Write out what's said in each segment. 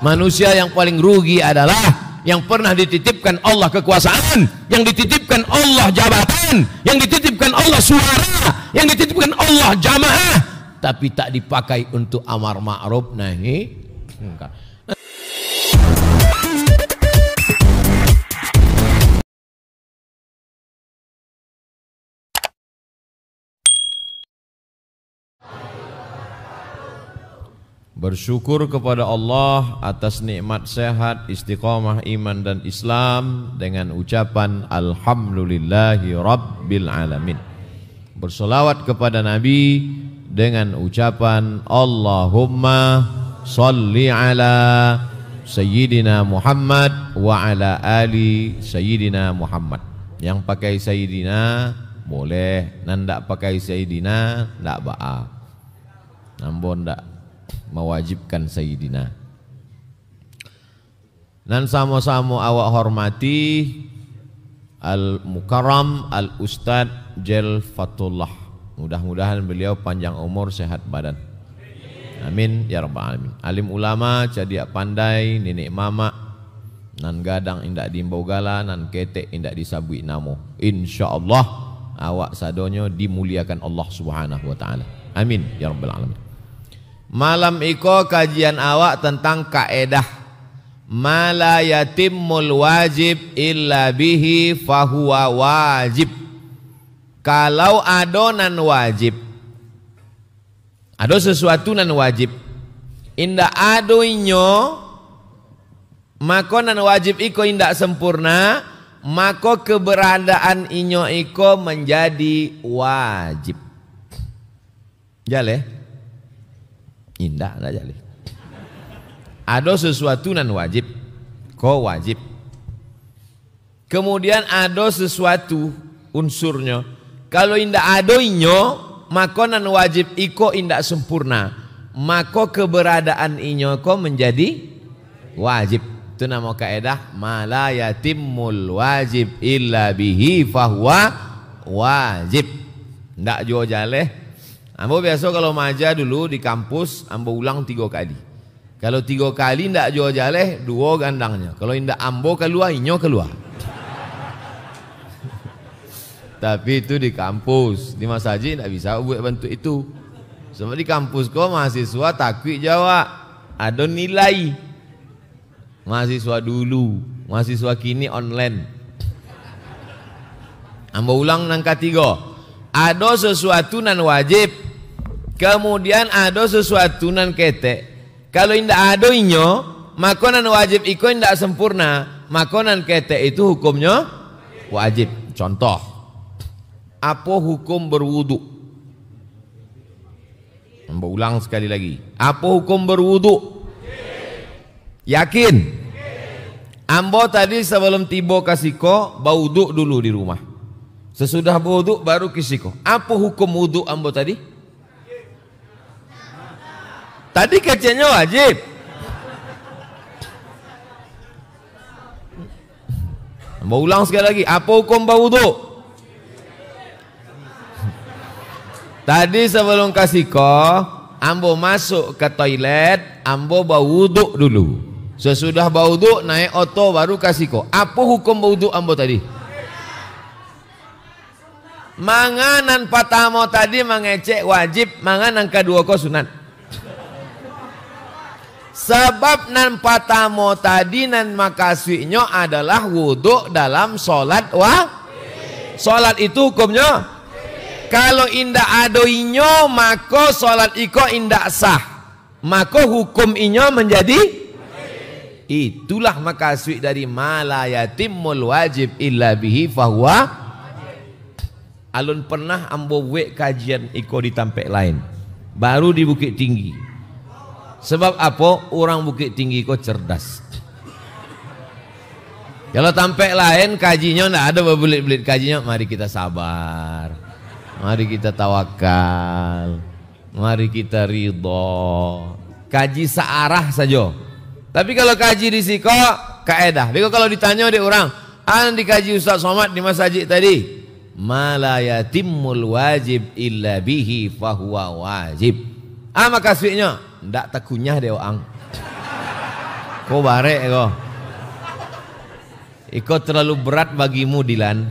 Manusia yang paling rugi adalah yang pernah dititipkan Allah kekuasaan, yang dititipkan Allah jabatan, yang dititipkan Allah suara, yang dititipkan Allah jamaah, tapi tak dipakai untuk amar ma'ruf nahi munkar. Bersyukur kepada Allah atas nikmat sehat, istiqamah iman dan Islam dengan ucapan Alhamdulillahi Rabbil Alamin. Bersolawat kepada Nabi dengan ucapan Allahumma salli ala Sayyidina Muhammad wa ala ali Sayyidina Muhammad. Yang pakai Sayyidina boleh, nandak pakai Sayyidina ndak ba'a. Namun ndak mewajibkan Sayyidina. Dan sama-sama awak hormati Al-Mukarram Al-Ustad Jel Fatullah. Mudah-mudahan beliau panjang umur, sehat badan. Amin ya rabbal alamin. Alim ulama, cadiak pandai, nenek mama, nan gadang indak diimbau gala, nan ketek indak disabui namo. Insyaallah awak sadonyo dimuliakan Allah Subhanahu wa taala. Amin ya rabbal alamin. Malam iko kajian awak tentang kaedah mala yatimmul wajib illa bihi fahuwa wajib. Kalau adonan wajib, ado sesuatu nan wajib, indak ado inyo, maka nan wajib iko indak sempurna, maka keberadaan inyo iko menjadi wajib. Jale? Indah lah jali. Ada sesuatu nan wajib, ko wajib. Kemudian ada sesuatu unsurnya. Kalau indah ada inyo, maka nan wajib iko indak sempurna. Maka keberadaan inyo ko menjadi wajib. Itu nama kaedah mala yatimmul wajib illa bihi fahuwa wajib. Ndak jauh jaleh. Ambo biasa kalau maja dulu di kampus ambo ulang 3 kali. Kalau 3 kali ndak jauh jaleh 2 gandangnya. Kalau indak ambo keluar inyo keluar. Tapi itu di kampus, di masaji ndak bisa buat bentuk itu. Sebab di kampus kok mahasiswa takwik Jawa, ada nilai. Mahasiswa dulu, mahasiswa kini online. Ambo ulang nangka 3. Ada sesuatu nan wajib, kemudian ada sesuatu nan ketek. Kalau indak ada inyo, maka nan wajib iko indak sempurna, maka nan ketek itu hukumnya wajib. Contoh, apa hukum berwudu? Ambo ulang sekali lagi. Apa hukum berwudu? Yakin? Ambo tadi sebelum tiba kasiko baudu dulu di rumah. Sesudah wudhu baru kisiko. Apa hukum wudhu ambo tadi? Tadi kacanya wajib. Ambo ulang sekali lagi. Apa hukum wudhu? Tadi sebelum kasiko, ambo masuk ke toilet, ambo wudhu dulu. Sesudah wudhu naik oto baru kasiko. Apa hukum wudhu ambo tadi? Manganan patamo tadi mengecek wajib, manganan kedua ko sunat. Sebab nan patamo tadi nan makasihnya adalah wudhu dalam solat solat itu hukumnya. Kalau indak ado inyo maka solat iko indak sah, maka hukum inyo menjadi. Itulah makasih dari mala yatimmul wajib illa bihi fahuwa. Alun pernah ambo wek kajian iko di tampek lain, baru di Bukit Tinggi. Sebab apa? Orang Bukit Tinggi kok cerdas. Kalau tampek lain kajinya ndak ada berbelit-belit kajinya. Mari kita sabar, mari kita tawakal, mari kita ridho. Kaji searah saja. Tapi kalau kaji di siko kaedah. Biko kalau ditanya oleh orang, an dikaji Ustaz Somad di masjid tadi. Mala yatimmul wajib illa bihi fahuwa wajib. Makasihnya ndak takunyah deh orang. Kok barek kok? Iko terlalu berat bagimu Dilan.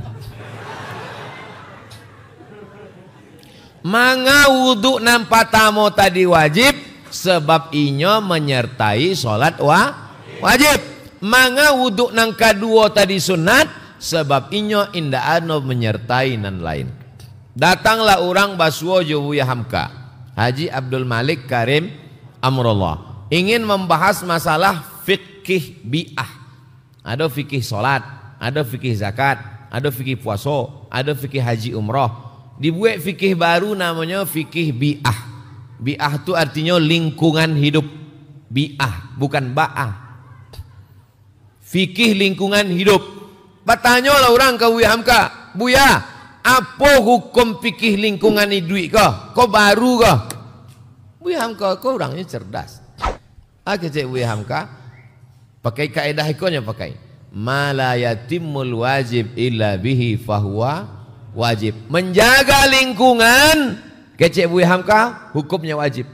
Manga wudhu nampatamo tadi wajib sebab inyo menyertai sholat wajib. Manga wudhu nang kedua tadi sunat sebab inyo inda ano menyertai nan lain. Datanglah orang Basuo Jobuya Hamka Haji Abdul Malik Karim Amrullah ingin membahas masalah fikih bi'ah. Ada fikih sholat, ada fikih zakat, ada fikih puasa, ada fikih haji umroh. Dibuat fikih baru namanya fikih bi'ah. Bi'ah itu artinya lingkungan hidup. Bi'ah bukan ba'ah. Fikih lingkungan hidup. Bertanyalah orang ke Buya Hamka, Buya, apa hukum fikih lingkungan hidup kau? Kau baru kau? Buya Hamka, kau orangnya cerdas. Aku cek Buya Hamka, pakai kaedah ikonya pakai mala yatimul wajib illa bihi fahuwa wajib. Menjaga lingkungan kecek Buya Hamka hukumnya wajib.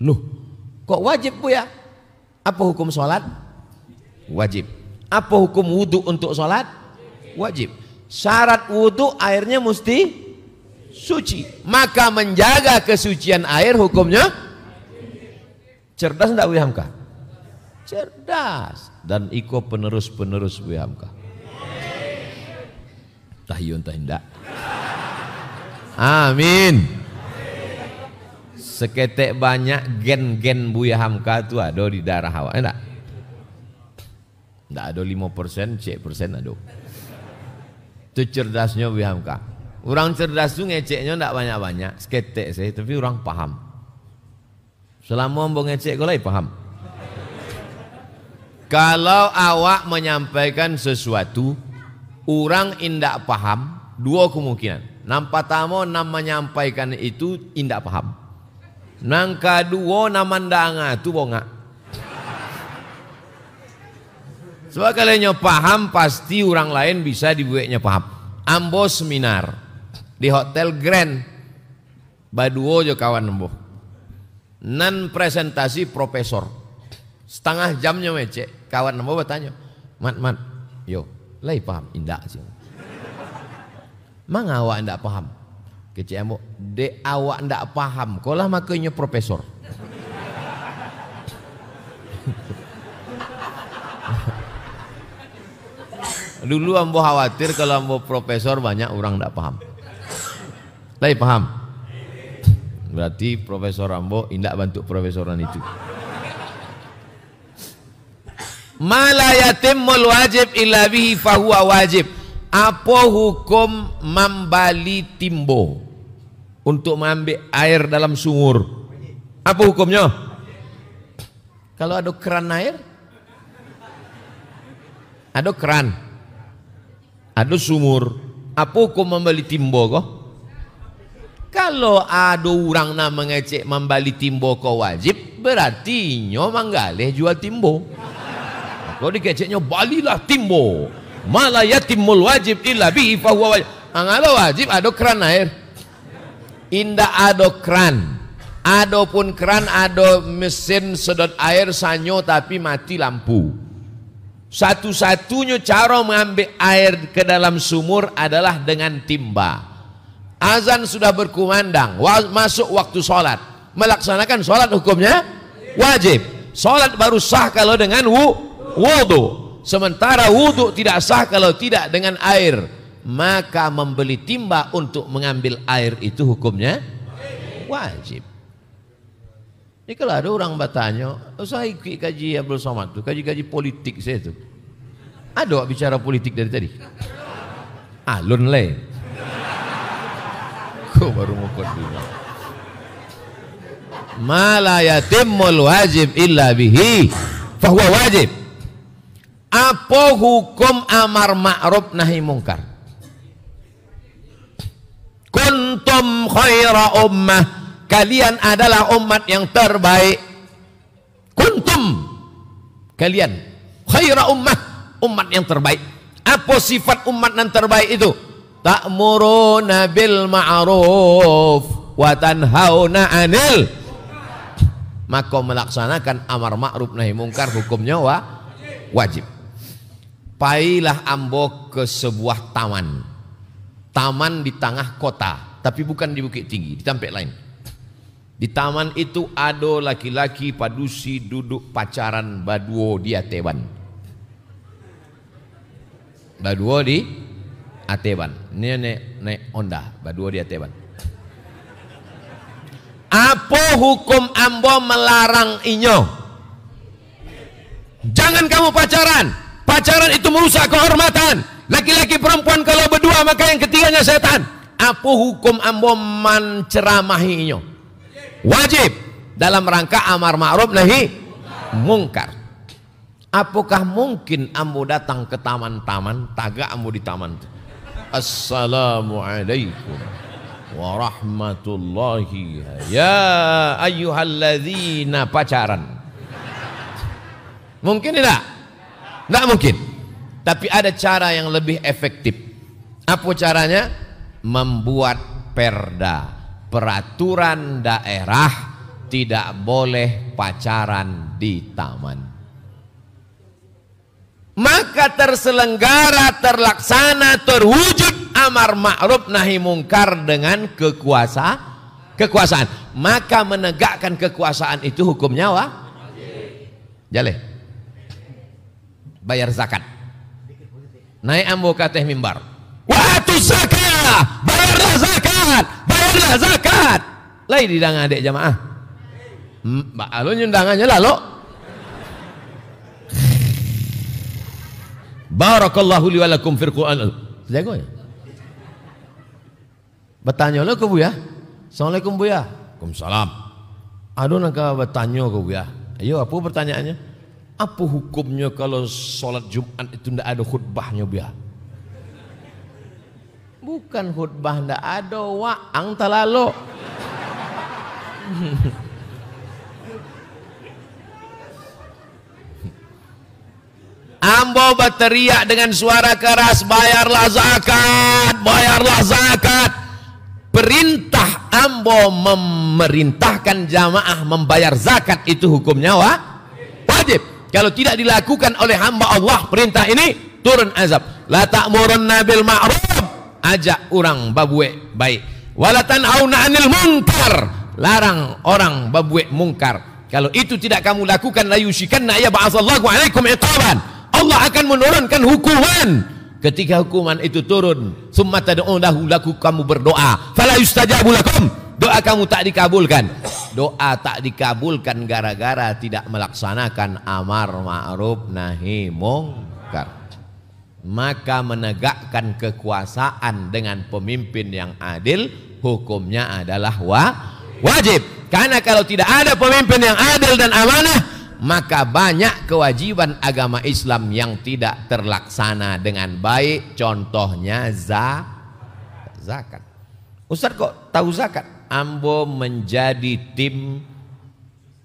Loh, kok wajib Buya? Apa hukum sholat? Wajib. Apa hukum wudhu untuk sholat? Wajib. Syarat wudhu airnya mesti suci. Maka menjaga kesucian air hukumnya cerdas enggak Buya Hamka? Cerdas. Dan iko penerus-penerus Buya Hamka. Tahyun tahindak. Amin. Seketek banyak gen-gen Buya Hamka itu ada di darah awak. Enggak? Enggak ada 5%, cek persen ada. Itu cerdasnya Buya Hamka. Orang cerdas itu ngeceknya enggak banyak-banyak. Seketek saya, tapi orang paham. Selama mau ngecek kau lagi paham. Kalau awak menyampaikan sesuatu, orang indak paham, dua kemungkinan. Nampak tamu nam menyampaikan itu indak paham. Nang kedua nama ndanga tu bonga. Sebab kalau paham pasti orang lain bisa dibuatnya paham. Ambo seminar di Hotel Grand Baduo jo kawan ambo. Nan presentasi profesor. Setengah jamnya mecek. Kawan ambo bertanya, mat, yo, lai paham indak sih. Mang awak ndak paham? Kecik ambo, de awak ndak paham. Kolah makanya profesor. Dulu ambo khawatir kalau ambo profesor banyak orang ndak paham. Lai paham? Berarti profesor ambo indak bantu profesoran itu. Mala yatimul wajib illa bihi fahuwa wajib. Apa hukum membali timbo untuk mengambil air dalam sumur? Apa hukumnya? Kalau ada keran air, ada keran, ada sumur, apa hukum membali timbo kok? Kalau ada orang nak mengecek membali timbo kau wajib, berarti nyo manggaleh jual timbo. Kalau dikeceknya balilah timbo. Mala yatimul wajib illa bihi fahuwa wajib. Angalo wajib ada keran air. Indah ada keran. Adapun keran ada mesin sedot air sanyo tapi mati lampu. Satu-satunya cara mengambil air ke dalam sumur adalah dengan timba. Azan sudah berkumandang, masuk waktu sholat. Melaksanakan sholat hukumnya wajib. Sholat baru sah kalau dengan wudhu. Sementara wudhu tidak sah kalau tidak dengan air. Maka membeli timba untuk mengambil air itu hukumnya wajib. Ini kalau ada orang bertanya, saya ikut kaji Abdul Somad itu, kaji politik saya itu. Ada bicara politik dari tadi? Alun le. Kau baru ngukut dulu. Ma la yatimul wajib illa bihi fahuwa wajib. Apa hukum amar ma'ruf nahi mungkar? Kuntum khaira ummah, kalian adalah umat yang terbaik. Kuntum, kalian khaira ummah, umat yang terbaik. Apa sifat umat yang terbaik itu? Ta'muruna bil ma'ruf wa tanhauna 'anil, maka melaksanakan amar ma'ruf nahi mungkar hukumnya wajib. Pailah ambo ke sebuah taman. Taman di tengah kota, tapi bukan di Bukit Tinggi, di tempat lain. Di taman itu ada laki-laki padusi duduk pacaran baduo di ateban. Baduo di ateban. Ini naik Honda, baduo di ateban. Apa hukum ambo melarang inyo? Jangan kamu pacaran. Pacaran itu merusak kehormatan. Laki-laki perempuan kalau berdua maka yang ketiganya setan. Apa hukum ambo menceramahi inyo? Wajib dalam rangka amar ma'ruf nahi mungkar. Apakah mungkin ambo datang ke taman-taman, tagak ambo di taman? Assalamualaikum warahmatullahi ya ayyuhalladzina pacaran. Mungkin tidak? Tidak mungkin. Tapi ada cara yang lebih efektif. Apa caranya? Membuat perda, peraturan daerah tidak boleh pacaran di taman. Maka terselenggara, terlaksana, terwujud amar ma'ruf nahi mungkar dengan kekuasaan. Maka menegakkan kekuasaan itu hukumnya jale. Bayar zakat. Naik ambo kateh mimbar. Watu zakat, bayarlah zakat, bayarlah zakat. Lai didang adik jamaah. Mbak alo nyundangannya lalu. Barakallahu li wa lakum fil Qur'an. Jago ya. Bertanya lo ke Buya. Assalamualaikum Buya. Waalaikumsalam. Aduh nak bertanya ke Buya. Ayo apa pertanyaannya? Apa hukumnya kalau sholat Jumat itu tidak ada khutbahnya Buya? Bukan khutbah tidak ada, waang talalo. Ambo berteriak dengan suara keras, bayarlah zakat, bayarlah zakat. Perintah ambo memerintahkan jamaah membayar zakat itu hukumnya wajib. Kalau tidak dilakukan oleh hamba Allah perintah ini, turun azab. La ta'murunna bil ma'ruf, ajak orang babuek baik. Wala tanhauna 'anil munkar, larang orang babuek mungkar. Kalau itu tidak kamu lakukan, la yushikanna ya ba'atsallahu 'alaikum iqaban. Allah akan menurunkan hukuman. Ketika hukuman itu turun, summa tad'unahu laku, kamu berdoa, fala yustajabu lakum, doa kamu tak dikabulkan. Doa tak dikabulkan gara-gara tidak melaksanakan amar ma'ruf nahi mungkar. Maka menegakkan kekuasaan dengan pemimpin yang adil hukumnya adalah wajib. Karena kalau tidak ada pemimpin yang adil dan amanah, maka banyak kewajiban agama Islam yang tidak terlaksana dengan baik. Contohnya zakat. Ustaz kok tahu zakat? Ambo menjadi tim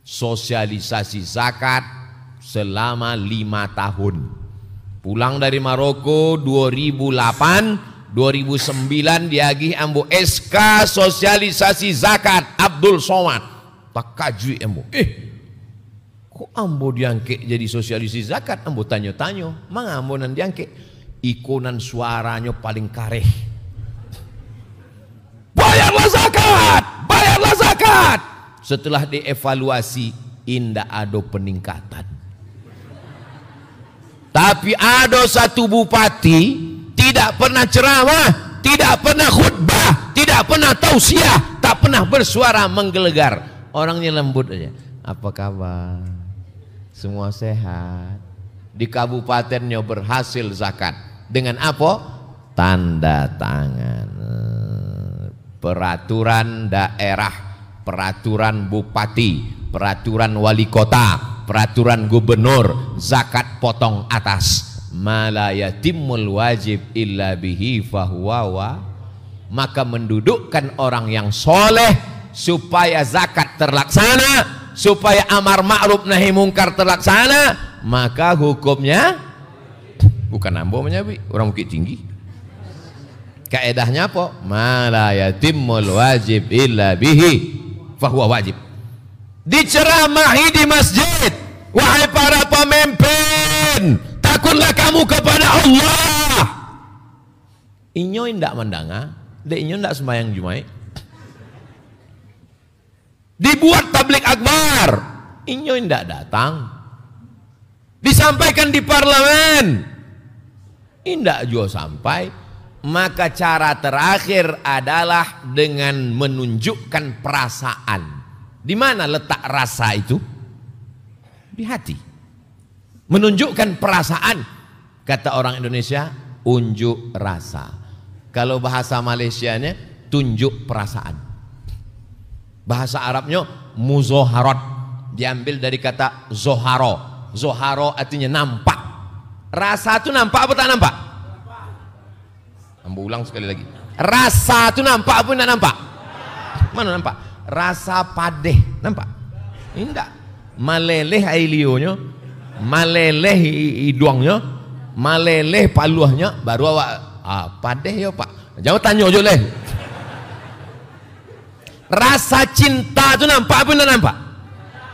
sosialisasi zakat selama 5 tahun. Pulang dari Maroko 2008, 2009 diagih ambo SK sosialisasi zakat Abdul Somad. Tak kajui ambo. Kok ambo diangke jadi sosialisasi zakat? Ambo tanya-tanya, mang ambo nan diangke? Ikonan suaranya paling kareh. Bayarlah zakat, bayarlah zakat. Setelah dievaluasi, indah ada peningkatan. Tapi ada satu bupati tidak pernah ceramah, tidak pernah khutbah, tidak pernah tausiah, tak pernah bersuara menggelegar. Orangnya lembut aja. Apa kabar? Semua sehat. Di kabupatennya berhasil zakat. Dengan apa? Tanda tangan. Peraturan daerah, peraturan bupati, peraturan wali kota, peraturan gubernur, zakat potong atas. Mala yatimul wajib illa bihi fahuwa. Maka mendudukkan orang yang soleh supaya zakat terlaksana, supaya amar ma'ruf nahi mungkar terlaksana, maka hukumnya bukan ambo menyabi orang Bukit Tinggi. Kaedahnya apa? Ma la yatimul wajib illa bihi fahuwa wajib. diceramahi di masjid. Wahai para pemimpin, takutlah kamu kepada Allah. Inyo indak mendanga, dek inyo indak sembahyang Jumat. Dibuat tablik akbar, inyo indak datang. Disampaikan di parlemen, indak juga sampai. Maka cara terakhir adalah dengan menunjukkan perasaan. Di mana letak rasa itu? Di hati. Menunjukkan perasaan. Kata orang Indonesia, unjuk rasa. Kalau bahasa Malaysianya, tunjuk perasaan. Bahasa Arabnya muzoharot, diambil dari kata zoharo. Zoharo artinya nampak. Rasa itu nampak apa tak nampak? Ambo ulang sekali lagi. Rasa itu nampak apa tidak nampak? Mana nampak? Rasa padeh nampak? Tidak. Maleleh ailionya, maleleh hidungnya, maleleh paluahnya, baru awak padeh ya pak. Jangan tanya aja leh. Rasa cinta itu nampak apa tidak nampak?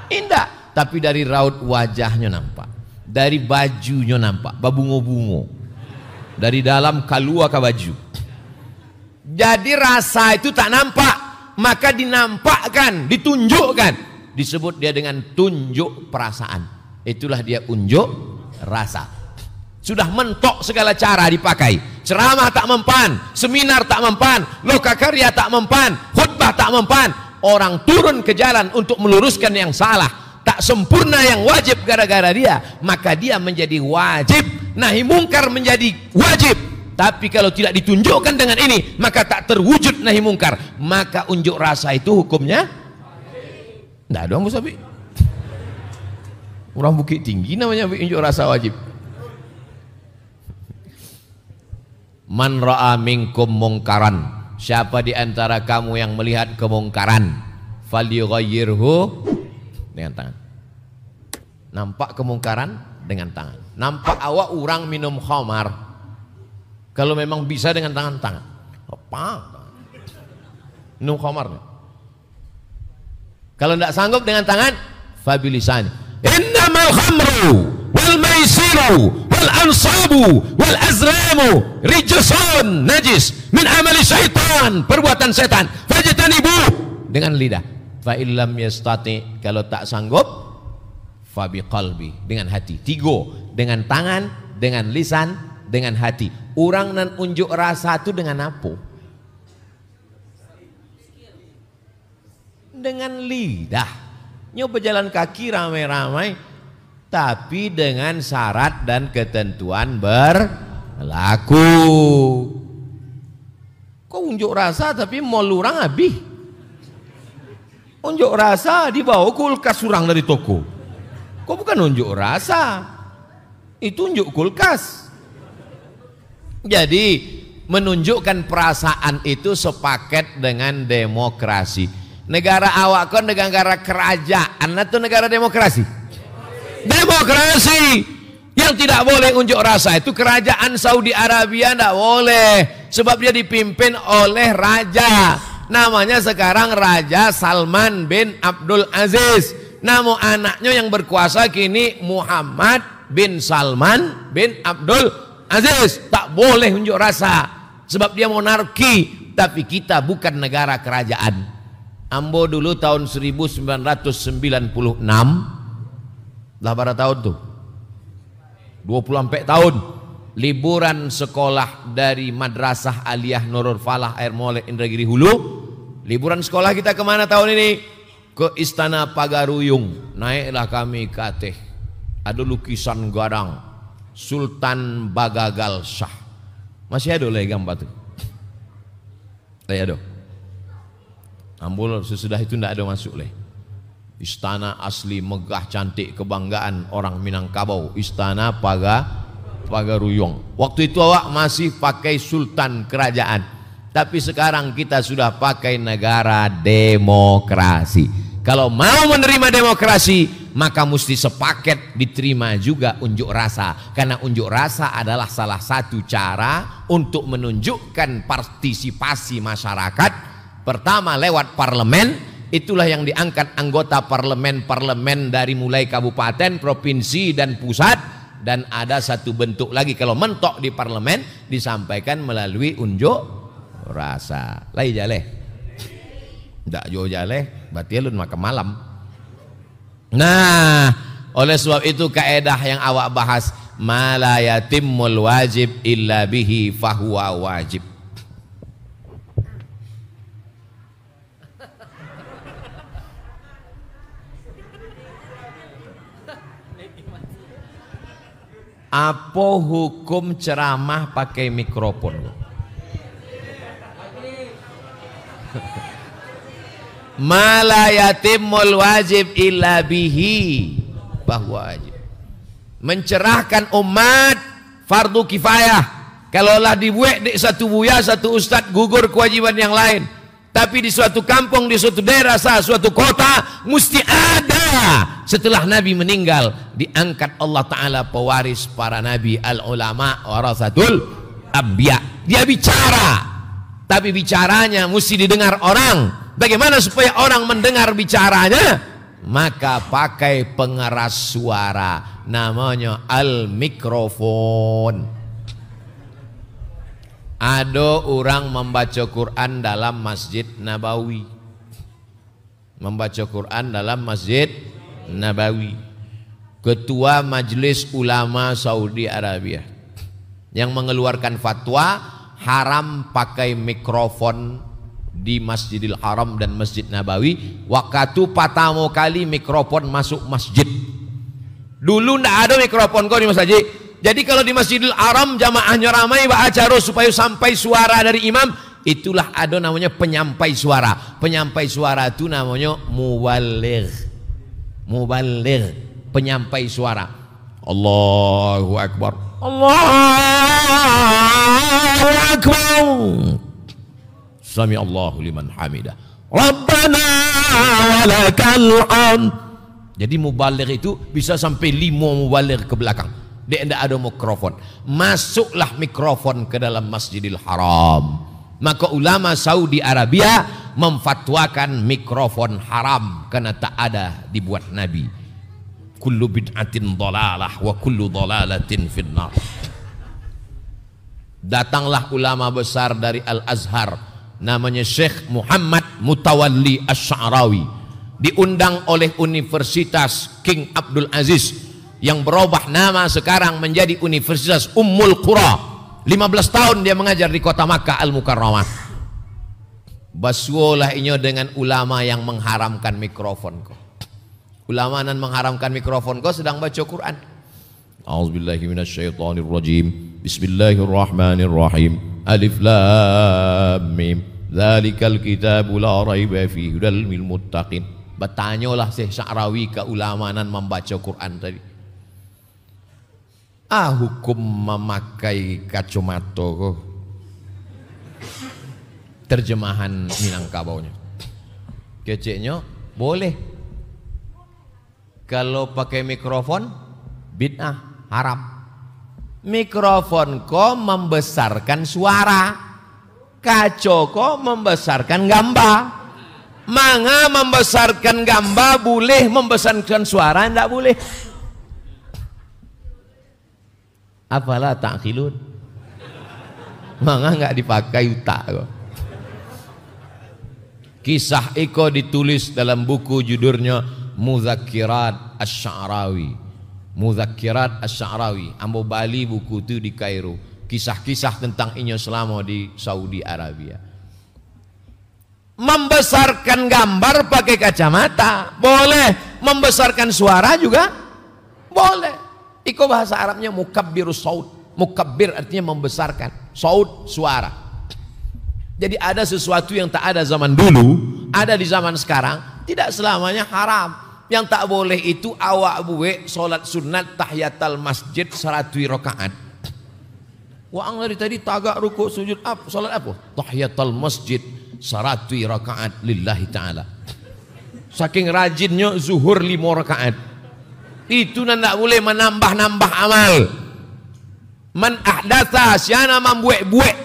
Tidak. Tapi dari raut wajahnya nampak, dari bajunya nampak, babungo-bungo. Dari dalam keluar ke baju. Jadi rasa itu tak nampak, maka dinampakkan, ditunjukkan. Disebut dia dengan tunjuk perasaan. Itulah dia unjuk rasa. Sudah mentok segala cara dipakai. Ceramah tak mempan, seminar tak mempan, lokakarya tak mempan, khutbah tak mempan. Orang turun ke jalan untuk meluruskan yang salah, tak sempurna yang wajib gara-gara dia, maka dia menjadi wajib. Nahi mungkar menjadi wajib. Tapi kalau tidak ditunjukkan dengan ini, maka tak terwujud nahi mungkar. Maka unjuk rasa itu hukumnya tidak ada, Abu Sabi. Orang Bukit Tinggi namanya unjuk rasa wajib. Man ra'a minkum mungkaran, siapa di antara kamu yang melihat kemungkaran, falyughayyirhu dengan tangan. Nampak kemungkaran dengan tangan. Nampak awak orang minum khamar, kalau memang bisa dengan tangan. Apa? Minum khamar. Kalau tidak sanggup dengan tangan, fabilisan. Innamal khamru wal maisiru wal ansabu wal azlamu rijsun najis min amali syaitan, perbuatan setan. Fajtanibu, dengan lidah. Fa illam yastati, kalau tak sanggup, fabi qalbi, dengan hati. Tiga, dengan tangan, dengan lisan, dengan hati. Orang nan unjuk rasa itu dengan apa? Dengan lidah. Nyoba jalan kaki ramai-ramai, tapi dengan syarat dan ketentuan berlaku. Kok unjuk rasa tapi mau lurang habis? Unjuk rasa dibawa kulkas surang dari toko. Kok bukan unjuk rasa? Itu unjuk kulkas. Jadi menunjukkan perasaan itu sepaket dengan demokrasi. Negara awak kan negara kerajaan atau negara demokrasi? Demokrasi. Yang tidak boleh unjuk rasa itu kerajaan Saudi Arabia, tidak boleh. Sebab dia dipimpin oleh raja. Namanya sekarang Raja Salman bin Abdul Aziz. Namun anaknya yang berkuasa kini Muhammad bin Salman bin Abdul Aziz. Tak boleh unjuk rasa. Sebab dia monarki. Tapi kita bukan negara kerajaan. Ambo dulu tahun 1996, lah berapa tahun tuh? 24 tahun. Liburan sekolah dari Madrasah Aliyah Nurul Falah Air Molek Indragiri Hulu. Liburan sekolah kita kemana tahun ini? Ke Istana Pagaruyung. Naiklah kami ke Aceh. Ada lukisan gadang Sultan Bagagal Shah. Masih ada lagi gambar tuh? Ada. Ambul sesudah itu tidak ada masuk leh. Istana asli megah cantik kebanggaan orang Minangkabau. Istana Pagaruyung. Waktu itu awak masih pakai sultan kerajaan. Tapi sekarang kita sudah pakai negara demokrasi. Kalau mau menerima demokrasi, maka mesti sepaket diterima juga unjuk rasa. Karena unjuk rasa adalah salah satu cara untuk menunjukkan partisipasi masyarakat. Pertama lewat parlemen, Itulah yang diangkat anggota parlemen-parlemen dari mulai kabupaten, provinsi dan pusat. Dan ada satu bentuk lagi kalau mentok di parlemen disampaikan melalui unjuk rasa. Lai jaleh. Ndak jo jaleh, berarti lu makan malam. Nah, oleh sebab itu kaedah yang awak bahas, ma la yatimmul wajib illa bihi fahuwa wajib. Apa hukum ceramah pakai mikrofon? Ma la yatimmul wajib illa bihi bahwa wajib. Mencerahkan umat fardu kifayah. Kalaulah dibuat di satu buya, satu ustad gugur kewajiban yang lain. Tapi di suatu kampung, di suatu daerah, suatu kota mesti ada. Setelah Nabi meninggal, diangkat Allah Ta'ala pewaris para Nabi, al-ulama warasatul anbiya. Dia bicara, tapi bicaranya mesti didengar orang. Bagaimana supaya orang mendengar bicaranya? Maka pakai pengeras suara, namanya al-mikrofon. Ada orang membaca Quran dalam Masjid Nabawi. Membaca Quran dalam Masjid Nabawi. Ketua Majelis Ulama Saudi Arabia yang mengeluarkan fatwa haram pakai mikrofon di Masjidil Haram dan Masjid Nabawi. Waktu pertama kali mikrofon masuk masjid. Dulu ndak ada mikrofon kok di masjid. Jadi kalau di Masjidil Haram jamaahnya ramai acara supaya sampai suara dari imam, itulah ada namanya penyampai suara. Penyampai suara itu namanya muballigh. Muballigh, penyampai suara. Allahu Akbar. Allahu Akbar. Sami Allahu liman hamidah. Rabbana walakal hamd. Jadi muballigh itu bisa sampai 5 muballigh ke belakang. Dia tidak ada mikrofon. Masuklah mikrofon ke dalam Masjidil Haram. Maka ulama Saudi Arabia memfatwakan mikrofon haram karena tak ada dibuat Nabi. Kullu bid'atin dhalalah wa kullu dhalalatin finnar. Datanglah ulama besar dari Al-Azhar, namanya Syekh Muhammad Mutawalli Asy-Sya'rawi, diundang oleh Universitas King Abdul Aziz yang berubah nama sekarang menjadi Universitas Ummul Qura. 15 tahun dia mengajar di kota Makkah Al-Mukarramah. Basuolah inyo dengan ulama yang mengharamkan mikrofon ko. Ulama yang mengharamkan mikrofon ko sedang baca Quran. A'udzubillahi minasyaitonirrajim. Bismillahirrahmanirrahim. Alif lam mim. Dzalikal kitabu la raiba fihi hudal lil muttaqin. Bertanyalah Syekh Sya'rawi ke ulama yang membaca Quran tadi. Hukum memakai kacamata kok. Terjemahan Minangkabaunya. Keceknya boleh. Kalau pakai mikrofon bid'ah, haram. Mikrofon kok membesarkan suara. Kaco kok membesarkan gambar. Manga membesarkan gambar boleh, membesarkan suara tidak boleh. Apalah ta'qilun? Manga enggak dipakai utak kok. Kisah Iko ditulis dalam buku judulnya Mudzakirat Asy-Sya'rawi. Mudzakirat Asy-Sya'rawi. Ambo Bali buku itu di Kairo. Kisah-kisah tentang inyo selama di Saudi Arabia. Membesarkan gambar pakai kacamata boleh, membesarkan suara juga boleh. Iko bahasa Arabnya mukabbirus saud. Mukabbir artinya membesarkan. Saud suara. Jadi ada sesuatu yang tak ada zaman dulu, ada di zaman sekarang, tidak selamanya haram. Yang tak boleh itu awak buwe solat sunat tahiyatul masjid 100 rakaat. Wang dari tadi tagak rukuk sujud apa? Solat apa? Tahiyatul masjid 100 rakaat lillahi ta'ala. Saking rajinnya zuhur 5 rakaat. Itu tidak boleh menambah-nambah amal. Man ahdatha, siapa membuat-buat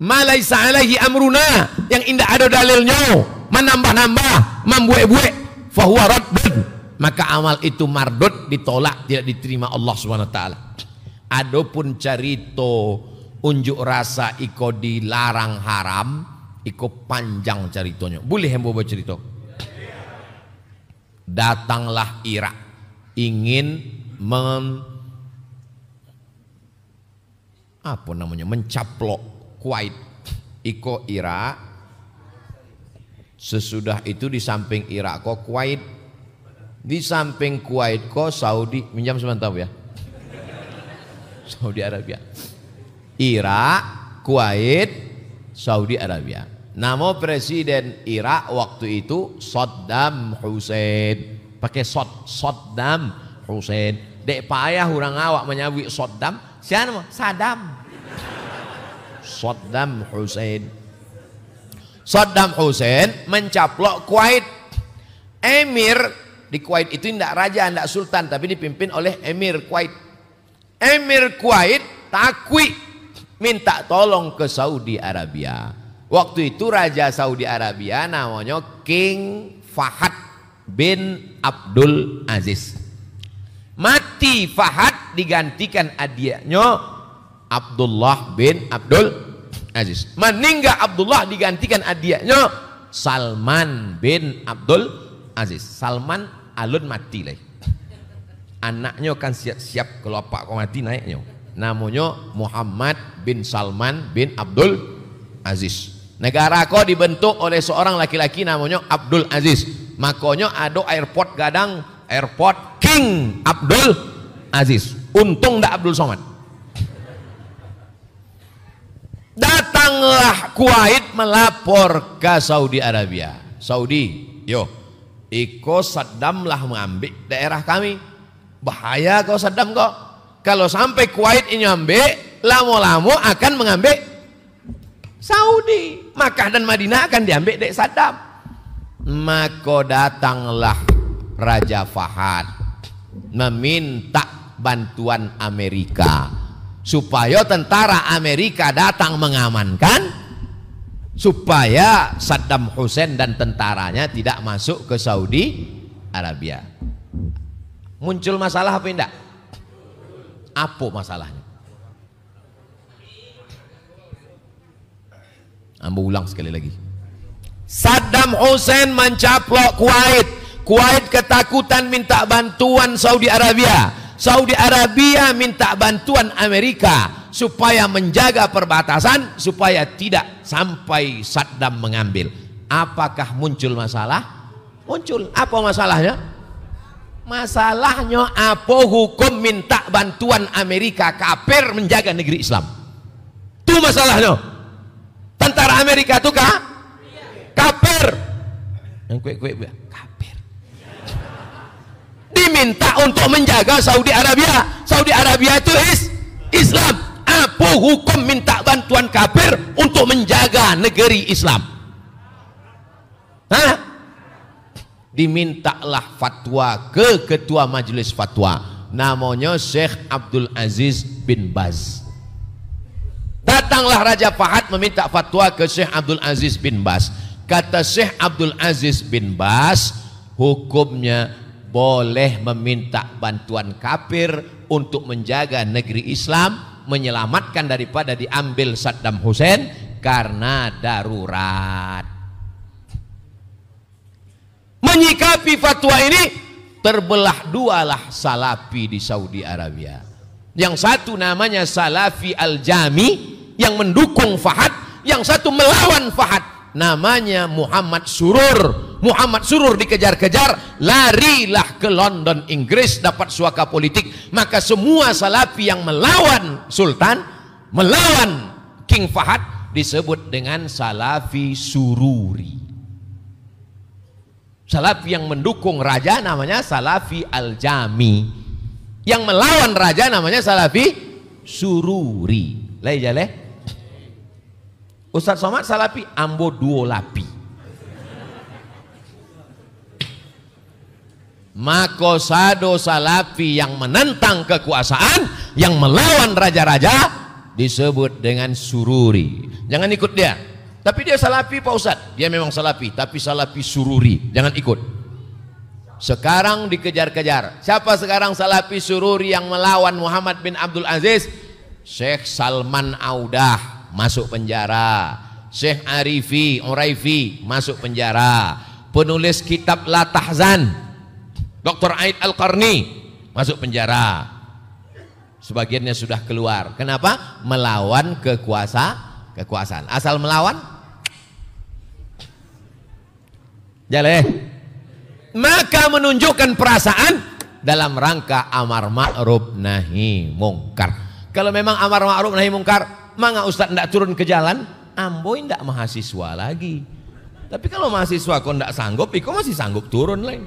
ma laisa alaihi amruna, yang indah ada dalilnya, menambah-nambah, membuek-buek, fahuwa raddun, maka amal itu mardud, ditolak, tidak diterima Allah Subhanahu wa taala. Adapun carito unjuk rasa iko dilarang haram, iko panjang caritonya. Boleh yang bawa cerita? Datanglah Irak ingin mencaplok Kuwait. Iko Irak, sesudah itu di samping Irak kok Kuwait, di samping Kuwait kok Saudi. Minjam sebentar ya. Saudi Arabia, Irak, Kuwait, Saudi Arabia. Nama presiden Irak waktu itu Saddam Hussein. Pakai Saddam Hussein. Dek payah orang awak menyebut Saddam. Siapa? Saddam. Saddam Hussein. Saddam Hussein mencaplok Kuwait. Emir di Kuwait itu tidak raja, tidak sultan, tapi dipimpin oleh Emir Kuwait. Emir Kuwait takwi minta tolong ke Saudi Arabia. Waktu itu raja Saudi Arabia namanya King Fahad bin Abdul Aziz. Mati Fahad, digantikan adiknya Abdullah bin Abdul Aziz. Meninggal Abdullah, digantikan adiknya Salman bin Abdul Aziz. Salman alun mati lagi. Anaknya kan siap-siap kalau pak kau mati naiknya. Namanya Muhammad bin Salman bin Abdul Aziz. Negara kau dibentuk oleh seorang laki-laki namanya Abdul Aziz. Makanya ada airport gadang, airport King Abdul Aziz. Untung ndak Abdul Somad. Datanglah Kuwait melapor ke Saudi Arabia. Saudi, yo, iko Saddam lah mengambil daerah kami. Bahaya kau Saddam kok. Kalau sampai Kuwait ini ambil, lama-lama akan mengambil Saudi. Makkah dan Madinah akan diambil dari Saddam. Maka datanglah Raja Fahad meminta bantuan Amerika supaya tentara Amerika datang mengamankan, supaya Saddam Hussein dan tentaranya tidak masuk ke Saudi Arabia. Muncul masalah apa enggak? Apa masalahnya? Ambo ulang sekali lagi. Saddam Hussein mencaplok Kuwait. Kuwait ketakutan minta bantuan Saudi Arabia. Saudi Arabia minta bantuan Amerika supaya menjaga perbatasan supaya tidak sampai Saddam mengambil. Apakah muncul masalah? Muncul. Apa masalahnya? Masalahnya apa hukum minta bantuan Amerika kafir menjaga negeri Islam? Itu masalahnya. Tentara Amerika itu kafir. Yang kue kafir. Diminta untuk menjaga Saudi Arabia. Saudi Arabia itu Islam. Apa hukum minta bantuan kafir untuk menjaga negeri Islam? Hah? Dimintalah fatwa ke ketua majelis fatwa, namanya Syekh Abdul Aziz bin Baz. Datanglah Raja Fahad meminta fatwa ke Syekh Abdul Aziz bin Baz. Kata Syekh Abdul Aziz bin Baz, hukumnya boleh meminta bantuan kafir untuk menjaga negeri Islam, menyelamatkan daripada diambil Saddam Hussein karena darurat. Menyikapi fatwa ini, terbelah dualah Salafi di Saudi Arabia. Yang satu namanya Salafi Al-Jami yang mendukung Fahad, yang satu melawan Fahad namanya Muhammad Surur. Muhammad Surur dikejar-kejar, larilah ke London, Inggris, dapat suaka politik. Maka semua Salafi yang melawan Sultan, melawan King Fahad disebut dengan Salafi Sururi. Salafi yang mendukung raja namanya Salafi Al-Jami, yang melawan raja namanya Salafi Sururi. Lai jale Ustaz Somad Salafi ambo duo lapi. Maka sado Salafi yang menentang kekuasaan, yang melawan raja-raja disebut dengan Sururi. Jangan ikut dia. Tapi dia salafi Pak Ustadz. Dia memang salafi, tapi salafi sururi. Jangan ikut. Sekarang dikejar-kejar. Siapa sekarang salafi sururi yang melawan Muhammad bin Abdul Aziz? Syekh Salman Audah masuk penjara. Syekh Uraifi masuk penjara. Penulis kitab La Tahzan Dr. Aid Al-Qarni masuk penjara. Sebagiannya sudah keluar. Kenapa? Melawan kekuasaan. Asal melawan jaleh. Maka menunjukkan perasaan dalam rangka amar ma'ruf nahi mungkar. Kalau memang amar ma'ruf nahi mungkar, maka Ustaz tidak turun ke jalan, amboi tidak mahasiswa lagi. Tapi kalau mahasiswa kok tidak sanggup, kok masih sanggup turun lain.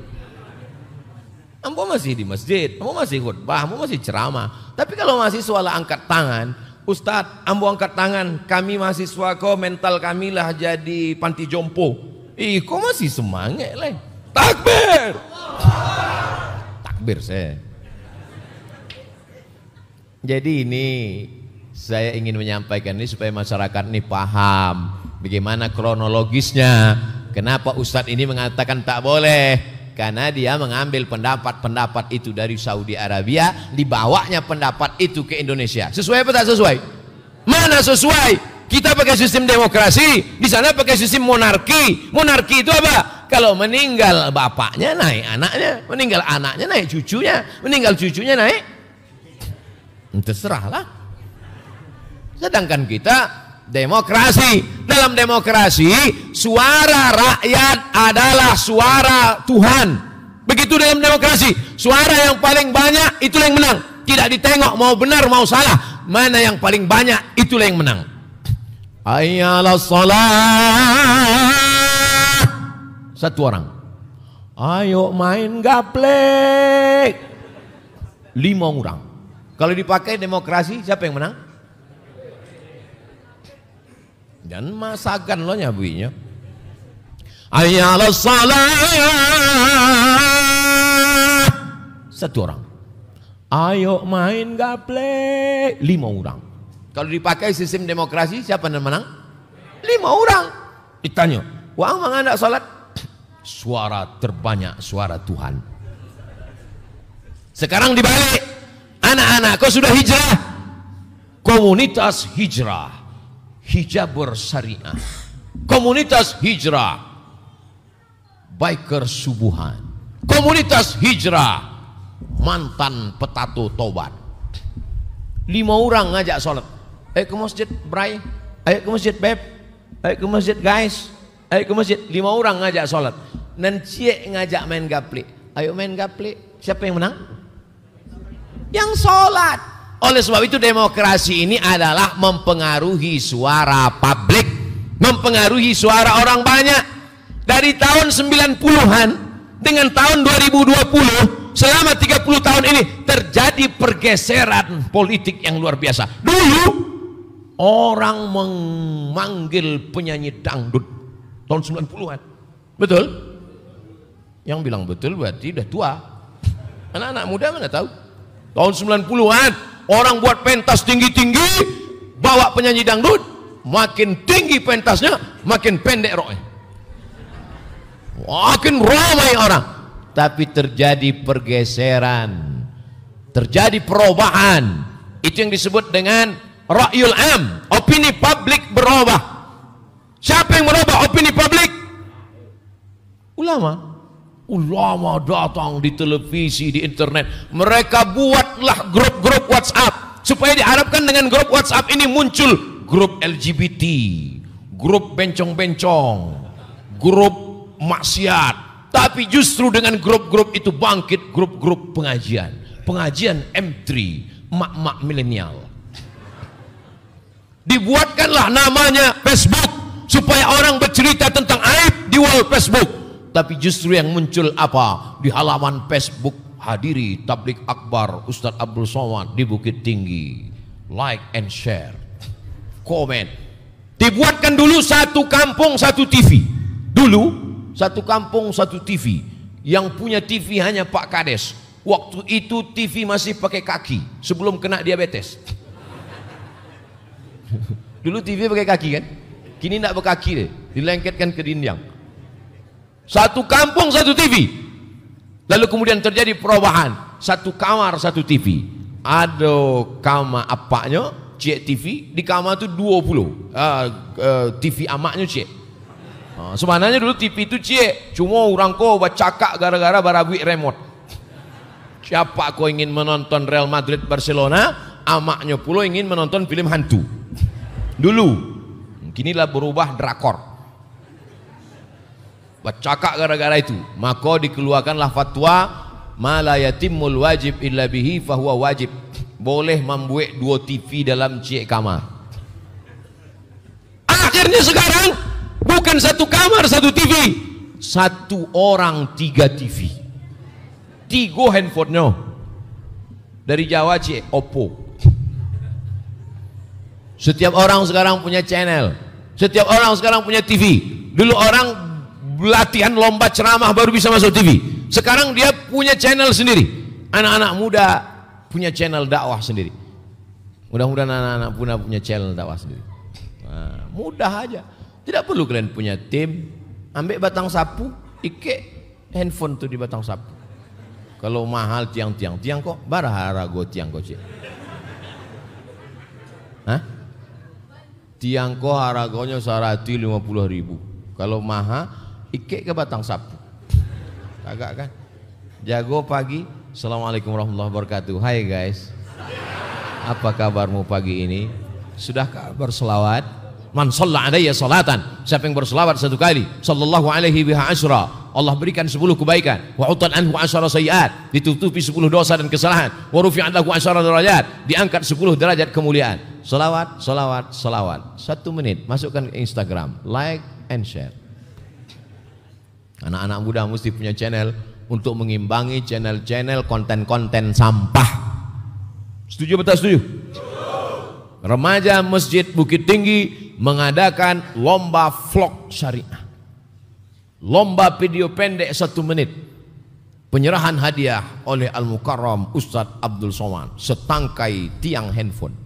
Ambo masih di masjid, ambo masih khutbah, ambo masih ceramah. Tapi kalau mahasiswa lah angkat tangan, Ustadz, ambo angkat tangan, kami mahasiswa kok mental kami lah jadi panti jompo. Kok masih semangat lah. Takbir. Takbir saya. Jadi ini saya ingin menyampaikan ini supaya masyarakat ini paham bagaimana kronologisnya. Kenapa Ustadz ini mengatakan tak boleh? Karena dia mengambil pendapat-pendapat itu dari Saudi Arabia, dibawanya pendapat itu ke Indonesia. Sesuai apa tak sesuai? Mana sesuai? Kita pakai sistem demokrasi, di sana pakai sistem monarki. Monarki itu apa? Kalau meninggal bapaknya naik anaknya, meninggal anaknya naik cucunya, meninggal cucunya naik, terserahlah. Sedangkan kita demokrasi. Dalam demokrasi, suara rakyat adalah suara Tuhan. Begitu dalam demokrasi, suara yang paling banyak itulah yang menang. Tidak ditengok mau benar mau salah, mana yang paling banyak itulah yang menang. Hayyalas shalah. Satu orang, ayo main gaplek. 5 orang. Kalau dipakai demokrasi, siapa yang menang? Dan masakan lo nyabuinya. Hayyalas shalah. Satu orang. Ayo main gaplek. 5 orang. Kalau dipakai sistem demokrasi, siapa yang menang? 5 orang. Ditanya, wah mana enggak salat? Suara terbanyak suara Tuhan. Sekarang dibalik. Anak-anak kau sudah hijrah. Komunitas hijrah. Hijabur syariah, komunitas hijrah, biker subuhan, komunitas hijrah, mantan petato tobat. 5 orang ngajak sholat. Ayo ke masjid Bray, ayo ke masjid Beb, ayo ke masjid guys, ayo ke masjid. 5 orang ngajak sholat. Dan cie ngajak main gaple. Ayo main gaple. Siapa yang menang? Yang sholat. Oleh sebab itu demokrasi ini adalah mempengaruhi suara publik, mempengaruhi suara orang banyak. Dari tahun 90-an dengan tahun 2020, selama 30 tahun ini terjadi pergeseran politik yang luar biasa. Dulu orang memanggil penyanyi dangdut tahun 90-an. Betul? Yang bilang betul berarti udah tua. Anak-anak muda mana tahu? Tahun 90-an orang buat pentas tinggi-tinggi, bawa penyanyi dangdut, makin tinggi pentasnya, makin pendek roknya, makin ramai orang. Tapi terjadi pergeseran, terjadi perubahan. Itu yang disebut dengan ra'yul am, opini publik berubah. Siapa yang merubah opini publik? Ulama. Ulama datang di televisi, di internet. Mereka buatlah grup-grup WhatsApp supaya diharapkan dengan grup WhatsApp ini muncul grup LGBT, grup bencong-bencong, grup maksiat. Tapi justru dengan grup-grup itu bangkit grup-grup pengajian, pengajian M3, mak-mak milenial. Dibuatkanlah namanya Facebook supaya orang bercerita tentang aib di wall Facebook. Tapi justru yang muncul apa? Di halaman Facebook, hadiri tablik akbar Ustadz Abdul Somad di Bukit Tinggi. Like and share, komen. Dibuatkan dulu satu kampung satu TV. Dulu satu kampung satu TV. Yang punya TV hanya Pak Kades. Waktu itu TV masih pakai kaki sebelum kena diabetes. Dulu TV pakai kaki kan? Kini tidak berkaki deh, dilengketkan ke dinding. Satu kampung satu TV. Lalu kemudian terjadi perubahan, satu kamar satu TV. Ada kamar apaknya cek TV, di kamar itu 20 TV amaknya cek. Sebenarnya dulu TV itu cek, cuma orang kau bercakap gara-gara barabuik remote. Siapa kau ingin menonton Real Madrid Barcelona, amaknya pula ingin menonton film hantu. Dulu, kinilah berubah drakor. Bercakap gara-gara itu, maka dikeluarkanlah fatwa ma la yatimmul wajib illa bihi fahuwa wajib. Boleh membuat 2 TV dalam cek kamar. Akhirnya sekarang bukan satu kamar satu TV, satu orang 3 TV, 3 handphonenya. Dari Jawa cek Oppo. Setiap orang sekarang punya channel, setiap orang sekarang punya TV. Dulu orang latihan lomba ceramah baru bisa masuk TV. Sekarang dia punya channel sendiri. Anak-anak muda punya channel dakwah sendiri. Mudah-mudahan anak-anak punya channel dakwah sendiri. Nah, mudah aja. Tidak perlu kalian punya tim. Ambil batang sapu, ike handphone tuh di batang sapu. Kalau mahal tiang kok barahara go tiang kok cik. Hah? Tiang kok harganya 150.000. Kalau mahal ike ke batang sapu. Agak kan? Jago pagi. Assalamualaikum warahmatullahi wabarakatuh. Hai guys. Apa kabarmu pagi ini? Sudahkah berselawat? Man shalla alayya salatan. Siapa yang berselawat 1 kali, sallallahu alaihi biha asyra, Allah berikan 10 kebaikan. Wa utan anhu asyara sayiat. Ditutupi 10 dosa dan kesalahan. Wa rufi'an lahu asyara derajat. Diangkat 10 derajat kemuliaan. Selawat, selawat, selawat. 1 menit. Masukkan ke Instagram. Like and share. Anak-anak muda mesti punya channel untuk mengimbangi channel-channel konten-konten sampah. Setuju atau tak setuju? Remaja Masjid Bukit Tinggi mengadakan lomba vlog syariah. Lomba video pendek 1 menit. Penyerahan hadiah oleh Al-Mukarram Ustadz Abdul Somad, setangkai tiang handphone.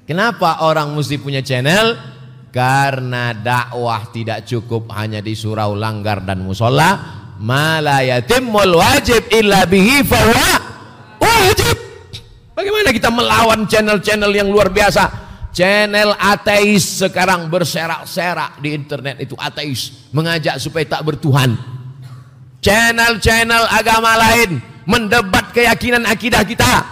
Kenapa orang mesti punya channel? Karena dakwah tidak cukup hanya di surau, langgar dan musola. Ma la yatimmul wajib illa bihi fahuwa wajib. Bagaimana kita melawan channel-channel yang luar biasa? Channel ateis sekarang berserak-serak di internet, itu ateis, mengajak supaya tak bertuhan. Channel-channel agama lain mendebat keyakinan akidah kita.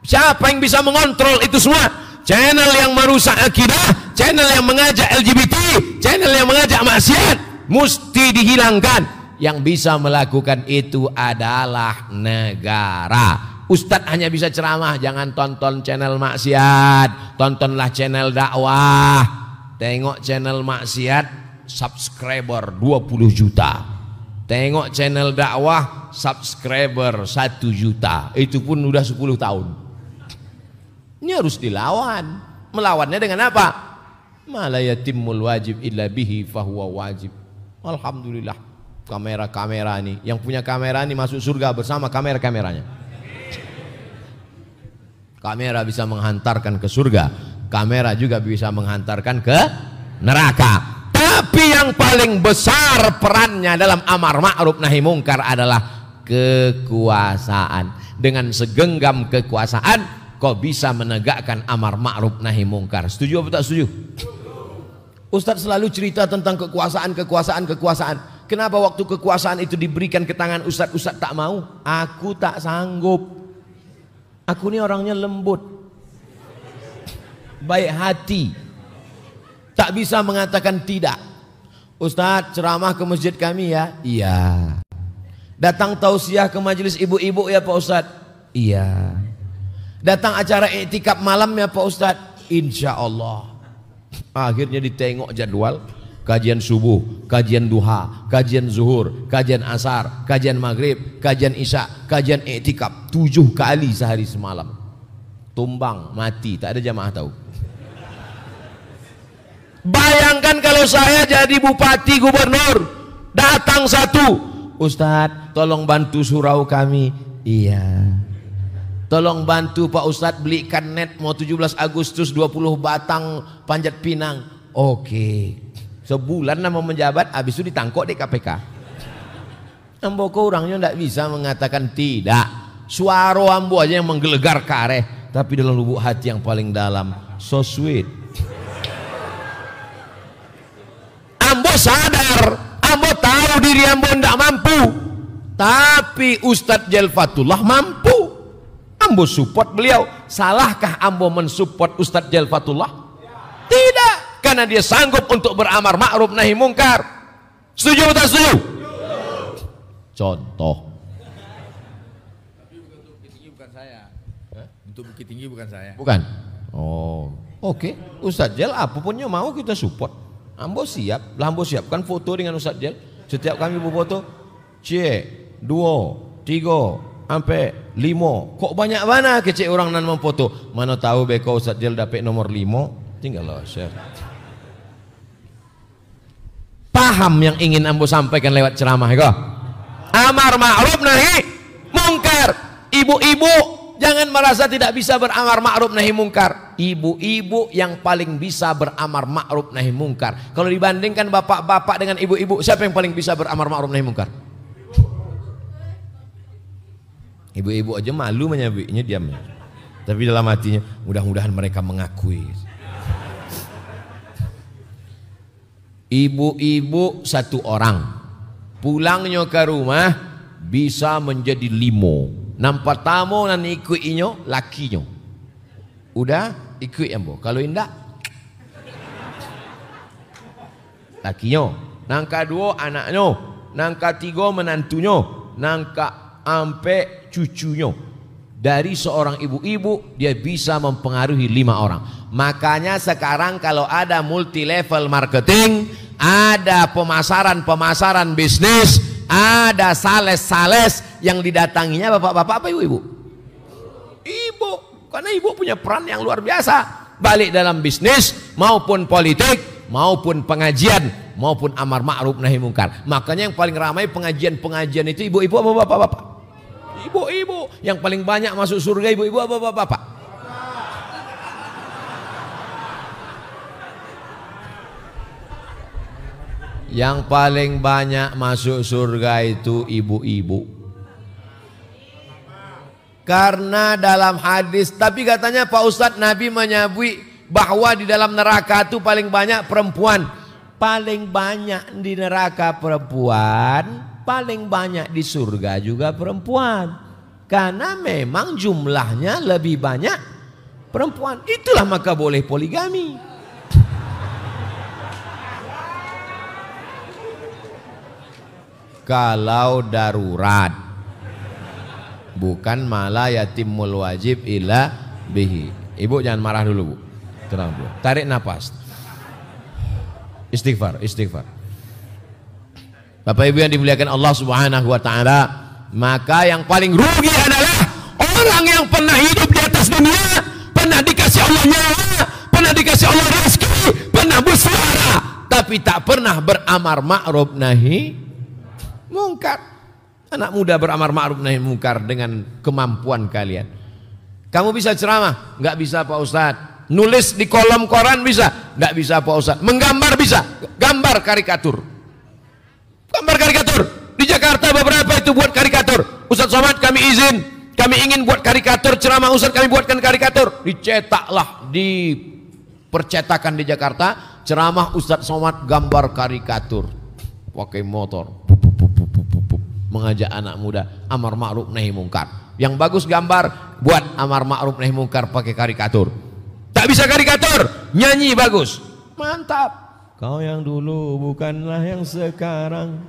Siapa yang bisa mengontrol itu semua? Channel yang merusak akidah, channel yang mengajak LGBT, channel yang mengajak maksiat, mesti dihilangkan. Yang bisa melakukan itu adalah negara. Ustadz hanya bisa ceramah, jangan tonton channel maksiat, tontonlah channel dakwah. Tengok channel maksiat, subscriber 20 juta. Tengok channel dakwah, subscriber 1 juta. Itu pun udah 10 tahun. Ini harus dilawan. Melawannya dengan apa? Ma la yatimmul wajib illa bihi fahuwa wajib. Alhamdulillah, kamera-kamera ini, yang punya kamera ini masuk surga bersama kamera-kameranya. Kamera bisa menghantarkan ke surga, kamera juga bisa menghantarkan ke neraka. Tapi yang paling besar perannya dalam amar ma'ruf nahi mungkar adalah kekuasaan. Dengan segenggam kekuasaan kau bisa menegakkan amar ma'ruf nahi mungkar. Setuju atau tak setuju? Ustadz selalu cerita tentang kekuasaan. Kenapa waktu kekuasaan itu diberikan ke tangan Ustadz, Ustadz tak mau? Aku tak sanggup. Aku ini orangnya lembut, baik hati, tak bisa mengatakan tidak. Ustadz ceramah ke masjid kami ya? Iya. Datang tausiah ke majelis ibu-ibu ya Pak Ustadz? Iya. Datang acara iktikaf malam ya Pak Ustadz? Insya Allah. Akhirnya ditengok jadwal, kajian subuh, kajian duha, kajian zuhur, kajian asar, kajian maghrib, kajian isya, kajian iktikaf 7 kali sehari semalam. Tumbang, mati, tak ada jamaah tahu. Bayangkan kalau saya jadi bupati, gubernur, datang satu, Ustadz tolong bantu surau kami. Iya. Tolong bantu Pak Ustadz belikan net mau 17 Agustus 20 batang panjat pinang. Oke. Sebulan nama menjabat habis itu ditangkap di KPK. Ambo orangnya tidak bisa mengatakan tidak. Suara ambo aja yang menggelegar kareh, tapi dalam lubuk hati yang paling dalam so sweet. Ambo sadar, ambo tahu diri ambo tidak mampu, tapi Ustadz Jalfatullah mampu. Ambo support beliau. Salahkah ambo mensupport Ustadz Jalfatullah? Tidak, karena dia sanggup untuk beramar ma'ruf nahi mungkar. Setuju atau tak setuju? Contoh. Tapi untuk Bukit Tinggi bukan saya. Untuk Bukit Tinggi bukan saya. Bukan. Oh, oke. Ustadz Jel apapun yang mau kita support. Ambo siap, lah ambo siapkan foto dengan Ustadz Jel. Setiap kami berfoto, 2, 3 sampai 5. Kok banyak mana kecil orang nan memfoto? Mana tahu beko Ustadz Jel dapat nomor 5, tinggal lo share. Paham yang ingin ambo sampaikan lewat ceramah ya? Amar ma'ruf nahi mungkar. Ibu-ibu jangan merasa tidak bisa beramar ma'ruf nahi mungkar. Ibu-ibu yang paling bisa beramar ma'ruf nahi mungkar. Kalau dibandingkan bapak-bapak dengan ibu-ibu, siapa yang paling bisa beramar ma'ruf nahi mungkar? Ibu-ibu aja malu menyebutnya, diam. Tapi dalam hatinya, mudah-mudahan mereka mengakui. Ibu-ibu satu orang, pulangnya ke rumah bisa menjadi 5. Nampak tamu nan ikut inyo lakinya. Udah ikut ambo. Kalau indak lakinya. Nangka 2 anaknya, nangka 3 menantunya, nangka ampe cucunya. Dari seorang ibu-ibu dia bisa mempengaruhi 5 orang. Makanya sekarang kalau ada multi level marketing, ada pemasaran bisnis, ada sales yang didatanginya bapak-bapak apa ibu-ibu? Ibu, karena ibu punya peran yang luar biasa, balik dalam bisnis maupun politik maupun pengajian maupun amar ma'ruf nahi mungkar. Makanya yang paling ramai pengajian itu ibu-ibu apa bapak-bapak? Ibu-ibu. Yang paling banyak masuk surga ibu-ibu apa bapak-bapak? Yang paling banyak masuk surga itu ibu-ibu. Karena dalam hadis, tapi katanya Pak Ustadz Nabi menyebut bahwa di dalam neraka itu paling banyak perempuan. Paling banyak di neraka perempuan, paling banyak di surga juga perempuan. Karena memang jumlahnya lebih banyak perempuan. Itulah maka boleh poligami. Kalau darurat, bukan malah yatimul wajib illa bihi. Ibu jangan marah dulu, Bu. Tenang dulu. Tarik nafas. Istighfar. Bapak Ibu yang dimuliakan Allah Subhanahu wa taala, maka yang paling rugi adalah orang yang pernah hidup di atas dunia, pernah dikasih Allah nyawa, pernah dikasih Allah rezeki, pernah bersuara, tapi tak pernah beramar ma'ruf nahi mungkar. Anak muda beramar ma'ruf nahi mungkar dengan kemampuan kalian. Kamu bisa ceramah? Enggak bisa Pak Ustadz. Nulis di kolom koran bisa? Enggak bisa Pak Ustadz. Menggambar bisa? Gambar karikatur. Gambar karikatur. Di Jakarta beberapa itu buat karikatur. Ustadz Somad kami izin, kami ingin buat karikatur ceramah Ustadz, kami buatkan karikatur. Dicetaklah di percetakan di Jakarta, ceramah Ustadz Somad gambar karikatur. Pakai motor. Mengajak anak muda amar ma'ruf nahi mungkar. Yang bagus gambar, buat amar ma'ruf nahi mungkar pakai karikatur. Tak bisa karikatur, nyanyi bagus. Mantap. Kau yang dulu bukanlah yang sekarang.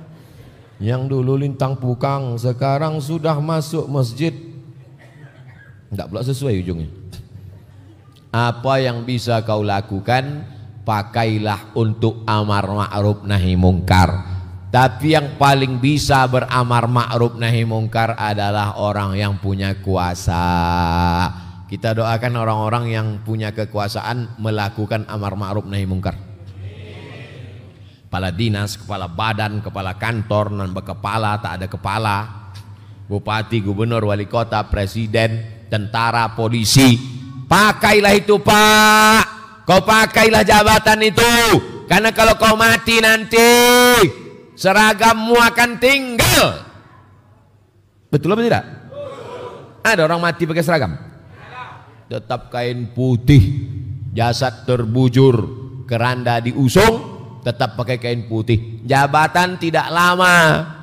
Yang dulu lintang pukang, sekarang sudah masuk masjid. Enggak pula sesuai ujungnya. Apa yang bisa kau lakukan, pakailah untuk amar ma'ruf nahi mungkar. Tapi yang paling bisa beramar ma'ruf nahi mungkar adalah orang yang punya kuasa. Kita doakan orang-orang yang punya kekuasaan melakukan amar ma'ruf nahi mungkar. Kepala dinas, kepala badan, kepala kantor, non berkepala, tak ada kepala. Bupati, gubernur, wali kota, presiden, tentara, polisi. Pakailah itu Pak, kau pakailah jabatan itu, karena kalau kau mati nanti seragammu akan tinggal. Betul apa tidak? Ada orang mati pakai seragam? Tetap kain putih, jasad terbujur, keranda diusung, tetap pakai kain putih. Jabatan tidak lama,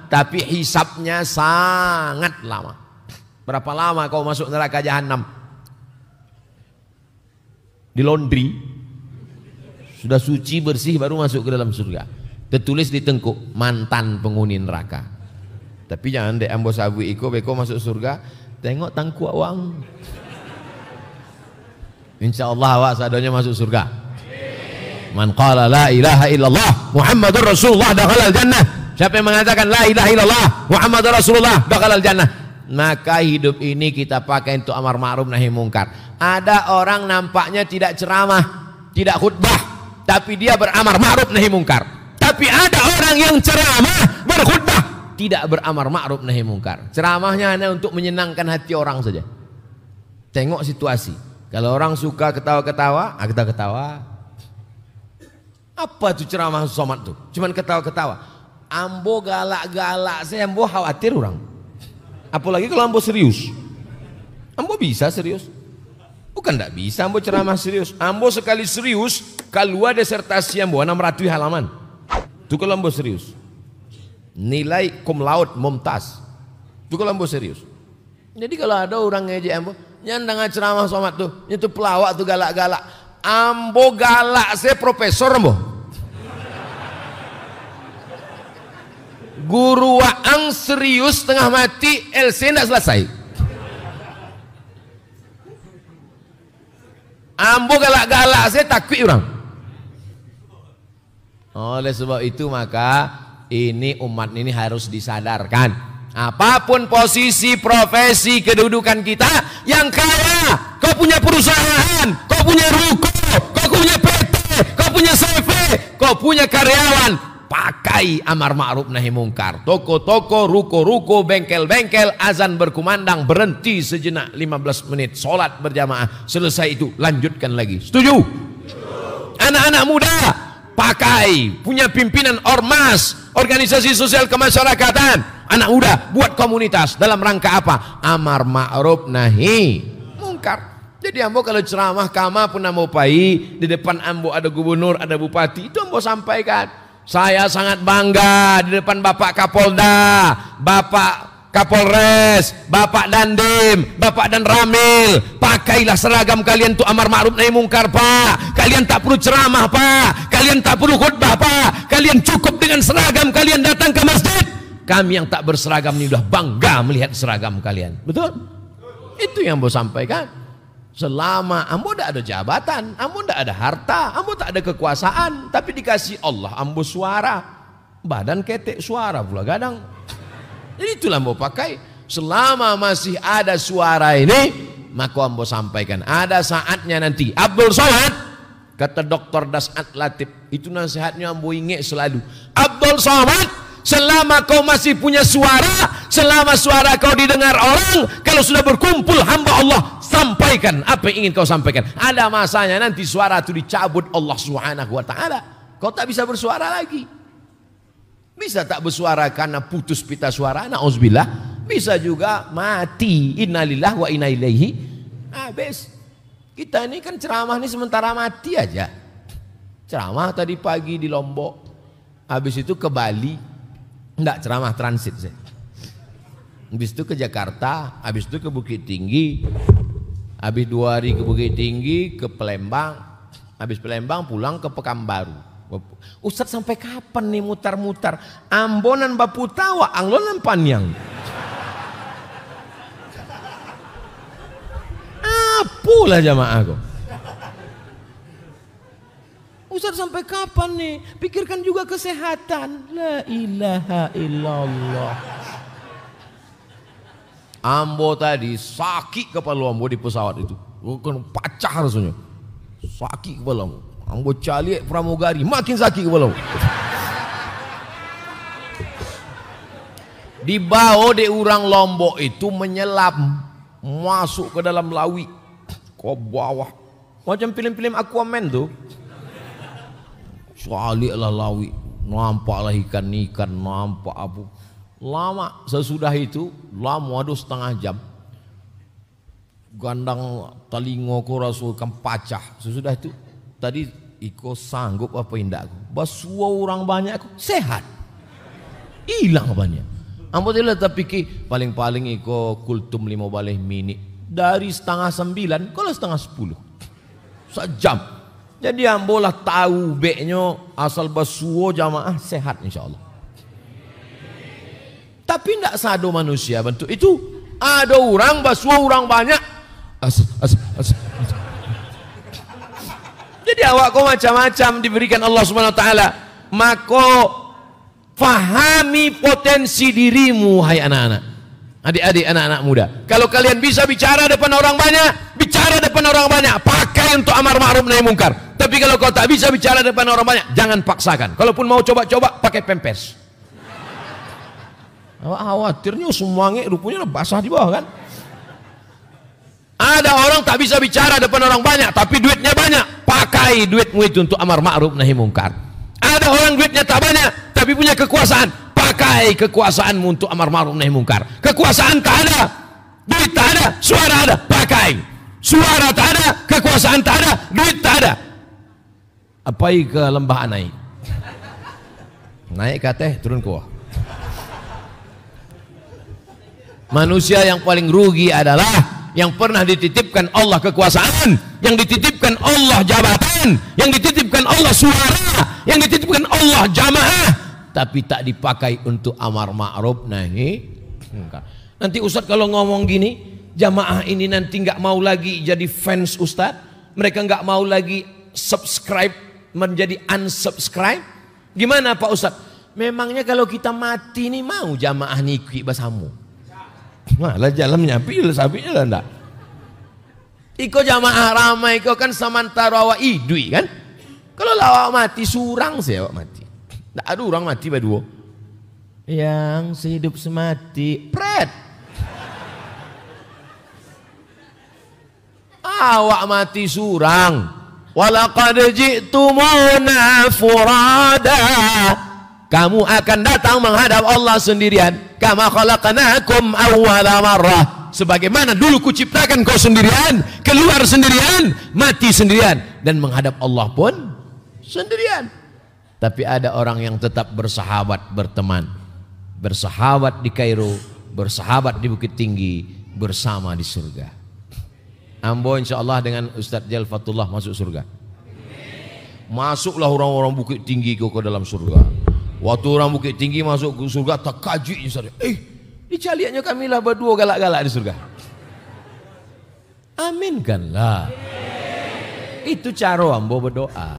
tapi hisabnya sangat lama. Berapa lama kau masuk neraka jahanam? Di laundry, sudah suci bersih baru masuk ke dalam surga. Tertulis di tengkuk, mantan penghuni neraka. Tapi jangan dek ambo sabu iko beko masuk surga, tengok tangku awang. Insya Allah awak sadonya masuk surga. Man qala la ilaha illallah Muhammadur Rasulullah dakhalal jannah. Siapa yang mengatakan la ilaha illallah Muhammadur Rasulullah dakhalal jannah, maka hidup ini kita pakai untuk amar ma'ruf nahi mungkar. Ada orang nampaknya tidak ceramah, tidak khutbah, tapi dia beramar ma'ruf nahi mungkar. Tapi ada orang yang ceramah, berkhutbah, tidak beramar ma'ruf nahi mungkar. Ceramahnya hanya untuk menyenangkan hati orang saja. Tengok situasi. Kalau orang suka ketawa-ketawa, kita ketawa. Apa tuh ceramah somad tuh? Cuman ketawa-ketawa. Ambo galak-galak, saya ambo khawatir orang. Apalagi kalau ambo serius. Ambo bisa serius? Bukan tidak bisa ambo ceramah serius. Ambo sekali serius, keluar disertasi ambo 600 halaman. Itu kalau ambo serius. Nilai cum laude mumtaz. Itu kalau ambo serius. Jadi kalau ada orang ngejek ambo, nyandang ceramah somad tuh, itu pelawak tuh galak-galak. Ambo galak, saya profesor ambo. Guru waang serius tengah mati, LC tidak selesai. Ambo galak-galak, saya takut orang. Oleh sebab itu maka ini umat ini harus disadarkan. Apapun posisi, profesi, kedudukan kita, yang kaya, kau punya perusahaan, kau punya ruko, kau punya PT, kau punya CV, kau punya karyawan, pakai amar ma'ruf nahi mungkar. Toko-toko, ruko-ruko, bengkel-bengkel, azan berkumandang, berhenti sejenak 15 menit, sholat berjamaah, selesai itu lanjutkan lagi. Setuju? Anak-anak muda pakai, punya pimpinan ormas, organisasi sosial kemasyarakatan. Anak muda buat komunitas dalam rangka apa? Amar ma'ruf nahi mungkar. Jadi ambo kalau ceramah kama pun ambo pai, di depan ambo ada gubernur, ada bupati, itu ambo sampaikan. Saya sangat bangga di depan Bapak Kapolda, Bapak Kapolres, Bapak Dandim, Bapak dan Ramil. Pakailah seragam kalian untuk amar ma'ruf nahi mungkar Pak. Kalian tak perlu ceramah Pak, kalian tak perlu khutbah Pak. Kalian cukup dengan seragam kalian datang ke masjid. Kami yang tak berseragam ini sudah bangga melihat seragam kalian. Betul? Itu yang ambo sampaikan. Selama ambo tidak ada jabatan, ambo tidak ada harta, ambo tak ada kekuasaan, tapi dikasih Allah ambo suara, badan ketek suara pula gadang. Jadi itulah ambo pakai. Selama masih ada suara ini, maka ambo sampaikan. Ada saatnya nanti Abdul Somad, kata Dr. Das'at Latif, itu nasihatnya ambo ingat selalu. Abdul Somad, selama kau masih punya suara, selama suara kau didengar orang, kalau sudah berkumpul hamba Allah, sampaikan apa yang ingin kau sampaikan. Ada masanya nanti suara itu dicabut Allah Subhanahu wa ta'ala. Kau tak bisa bersuara lagi. Bisa tak bersuara karena putus pita suara, na'udzubillah. Bisa juga mati, innalillah wa inna ilaihi. Habis. Kita ini kan ceramah ini sementara mati aja. Ceramah tadi pagi di Lombok, habis itu ke Bali. Enggak, ceramah transit saya. Habis itu ke Jakarta, habis itu ke Bukit Tinggi. Habis 2 hari ke Bukit Tinggi, ke Palembang. Habis Palembang pulang ke Pekanbaru. Ustadz sampai kapan nih mutar-mutar? Ambonan Baputawa, Anglonan Panyang. Apalah jamaah kok. Ustaz sampai kapan nih? Pikirkan juga kesehatan. La ilaha illallah. Ambo tadi sakit kepala ambo di pesawat itu. Bukan pacah rasanya. Sakit kepala ambo. Ambo calik pramugari, makin sakit kepala ambo. Dibawa di orang Lombok itu menyelam. masuk ke dalam lawi, ke bawah, macam film-film Aquaman tuh. Saliklah lawi, nampaklah ikan-ikan, nampak apa. Lama, sesudah itu lama, aduh setengah jam. Gandang talingo ko rasul kan pacah. Sesudah itu tadi iko sanggup apa indak? Basua orang banyak aku sehat, hilang banyak. Alhamdulillah, tapi paling-paling iko kultum 5 balih mini dari setengah 9 kalau setengah 10 sejam. Jadi ambolah tahu beknya asal basuo jamaah sehat insyaallah. Tapi tidak sado manusia bentuk itu. Ada orang basuo orang banyak. Jadi awak kau macam-macam diberikan Allah Subhanahu Wa Taala. Maka fahami potensi dirimu, hai anak-anak, adik-adik, anak-anak muda. Kalau kalian bisa bicara depan orang banyak, bicara depan orang banyak. Pakai untuk amar ma'ruf nahi mungkar. Tapi kalau kau tak bisa bicara depan orang banyak, jangan paksakan. Kalaupun mau coba-coba, pakai pempes. Awak khawatirnya semuanya rupanya basah di bawah kan? Ada orang tak bisa bicara depan orang banyak, tapi duitnya banyak. Pakai duitmu itu untuk amar ma'ruf nahi mungkar. Ada orang duitnya tak banyak, tapi punya kekuasaan. Pakai kekuasaanmu untuk amar ma'ruf nahi mungkar. Kekuasaan tak ada, duit tak ada, suara ada, pakai. Suara tak ada, kekuasaan tak ada, duit tak ada. Apai ke lembah naik. Naik ke teh, turun ke bawah. Manusia yang paling rugi adalah yang pernah dititipkan Allah kekuasaan, yang dititipkan Allah jabatan, yang dititipkan Allah suara, yang dititipkan Allah jamaah, tapi tak dipakai untuk amar ma'ruf nahi mungkar. Nanti Ustadz kalau ngomong gini, jamaah ini nanti nggak mau lagi jadi fans Ustadz, mereka nggak mau lagi subscribe menjadi unsubscribe. Gimana Pak Ustadz? Memangnya kalau kita mati ini mau jamaah niki basamu? Malah jalannya pil sapinya lah enggak. Iko jamaah ramai iko kan samantara wa idui kan. Kalau lawak mati surang sih awak mati. Enggak ada orang mati berdua. Yang sehidup semati pret. Awak mati surang. Walaqad ji'tumuna furada. Kamu akan datang menghadap Allah sendirian. Kama khalaqnakum awwala marrah. Sebagaimana dulu kuciptakan kau sendirian, keluar sendirian, mati sendirian, dan menghadap Allah pun sendirian. Tapi ada orang yang tetap bersahabat, berteman. Bersahabat di Kairo, bersahabat di Bukit Tinggi, bersama di surga. Ambo insyaallah dengan Ustadz Jal Fatullah masuk surga. Masuklah orang-orang Bukit Tinggi ke dalam surga. Waktu orang Bukit Tinggi masuk ke surga, tak kaji saja. Dicaliannya kami lah berdua galak-galak di surga. Aminkanlah. Itu cara ambo berdoa.